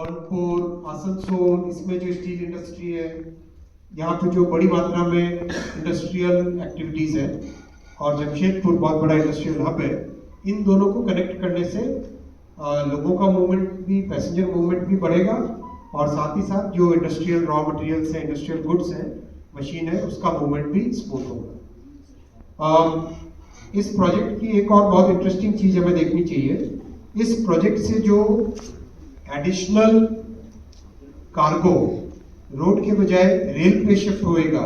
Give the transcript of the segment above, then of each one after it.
धौलपुर, आसनसोल, इसमें जो steel industry है, यहाँ पे जो बड़ी मात्रा में इंडस्ट्रियल एक्टिविटीज़ है, और जमशेदपुर बहुत बड़ा इंडस्ट्रियल हब है। इन दोनों को कनेक्ट करने से लोगों का मूवमेंट भी, पैसेंजर मूवमेंट भी बढ़ेगा, और साथ ही साथ जो इंडस्ट्रियल रॉ मटेरियल्स हैं, इंडस्ट्रियल गुड्स हैं, मशीन है, उसका मूवमेंट भी स्मूथ होगा। इस प्रोजेक्ट की एक और बहुत इंटरेस्टिंग चीज़ हमें देखनी चाहिए। इस प्रोजेक्ट से जो एडिशनल कार्गो रोड के बजाय रेल पे शिफ्ट होएगा,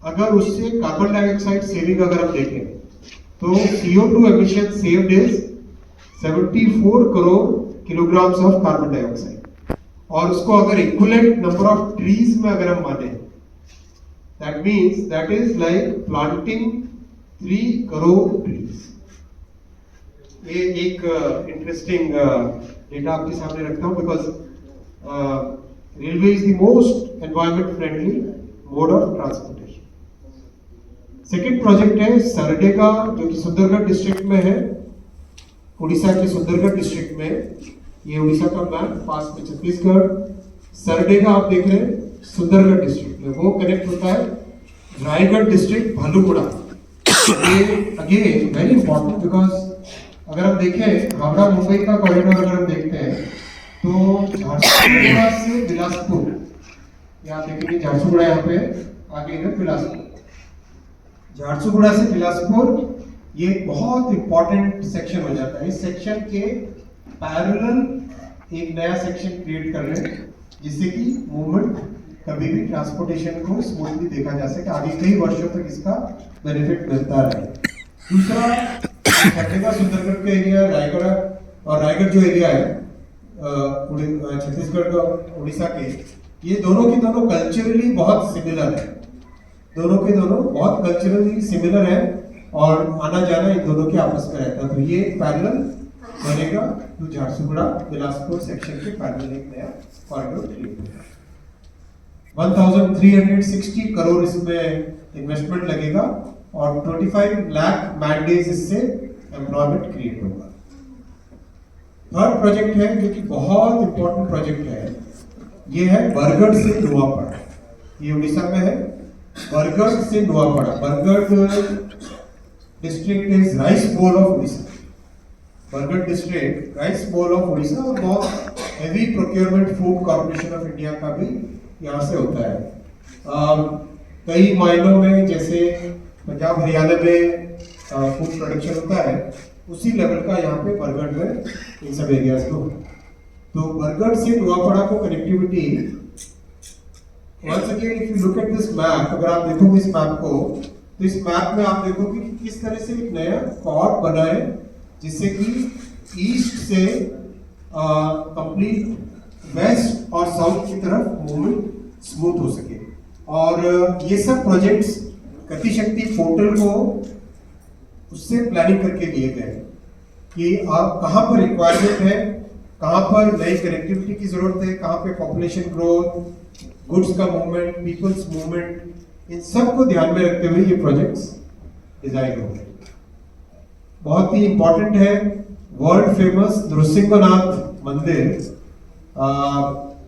अगर उससे कार्बन डाइऑक्साइड सेविंग अगर हम देखें तो CO2 emission saved is 74 crore kilograms of carbon dioxide, और उसको अगर इक्विवेलेंट नंबर ऑफ ट्रीज में अगर हम माने, that means that is like planting 3 crore trees. ये एक इंटरेस्टिंग डेटा आपके सामने रखता हूं, because railway is the most environment friendly mode of transportation. Second project है सरडेगा, जो कि सुंदरगढ़ डिस्ट्रिक्ट में है, उड़ीसा के सुंदरगढ़ डिस्ट्रिक्ट में। ये उड़ीसा का मैप, पास में छत्तीसगढ़। सरडेगा आप देख रहे हैं सुंदरगढ़ डिस्ट्रिक्ट में, वो कनेक्ट होता है रायगढ़ डिस्ट्रिक्ट भालूगुड़ा। ये अगेन वेरी इंपॉर्टेंट, बिकॉज अगर हम देखें हावड़ा मुंबई का कॉरिडोर अगर हम देखते हैं तो झारसुगुड़ा से बिलासपुर, यहाँ देखेंगे झारसुगुड़ा यहाँ पे आगे है, बिलासपुर, झारसुगुड़ा से बिलासपुर, ये बहुत इंपॉर्टेंट सेक्शन हो जाता है। इस सेक्शन के पैरेलल एक नया सेक्शन क्रिएट कर रहे हैं, जिससे कि मूवमेंट कभी भी ट्रांसपोर्टेशन को स्मूथली देखा जा सके, आगे कई वर्षों तक इसका बेनिफिट मिलता रहे। दूसरा सुंदरगढ़ का एरिया, रायगढ़, और रायगढ़ जो एरिया है छत्तीसगढ़ का, उड़ीसा के, ये दोनों के दोनों कल्चरली बहुत सिमिलर है, दोनों के दोनों बहुत कल्चरली सिमिलर है, और आना जाना इन दोनों के आपस में रहता है। तो ये पैरेलल बनेगा तो झारसुगुड़ा बिलासपुर सेक्शन के पैरेलल एक नया कॉरिडोर क्रिएट होगा। 1360 करोड़ इसमें इन्वेस्टमेंट लगेगा, और 25 लाख मैन डेज इससे एम्प्लॉयमेंट क्रिएट होगा। थर्ड प्रोजेक्ट है जो कि बहुत इंपॉर्टेंट प्रोजेक्ट है, ये है बरगढ़ से नुआपड़ा। ये उड़ीसा में है, बरगढ़ से Nuapada. Bargarh district is rice bowl of Orissa. Bargarh district rice bowl of Orissa, और बहुत heavy procurement food corporation of India का भी यहाँ से होता है। कई मायनों में जैसे पंजाब हरियाणा में फूड प्रोडक्शन होता है, उसी लेवल का यहाँ पे बरगढ़ में इन सब एरियाज को। तो बरगढ़ से नुआपड़ा को connectivity, once again if you look at this map, अगर आप देखोगे इस मैप को, तो इस मैप में आप देखोगे कि किस तरह से एक नया कॉर्ड बना है, जिससे कि ईस्ट से कंप्लीट वेस्ट और साउथ की तरफ मूवमेंट स्मूथ हो सके। और ये सब प्रोजेक्ट्स गतिशक्ति पोर्टल को उससे प्लानिंग करके लिए गए कि आप कहाँ पर रिक्वायरमेंट है, कहाँ पर नई कनेक्टिविटी की जरूरत है, कहाँ पे पॉपुलेशन ग्रोथ, गुड्स का मूवमेंट, पीपल्स मूवमेंट, इन सब को ध्यान में रखते हुए ये प्रोजेक्ट्स डिजाइन हो गए। बहुत ही इंपॉर्टेंट है वर्ल्ड फेमस नृसिंहनाथ मंदिर,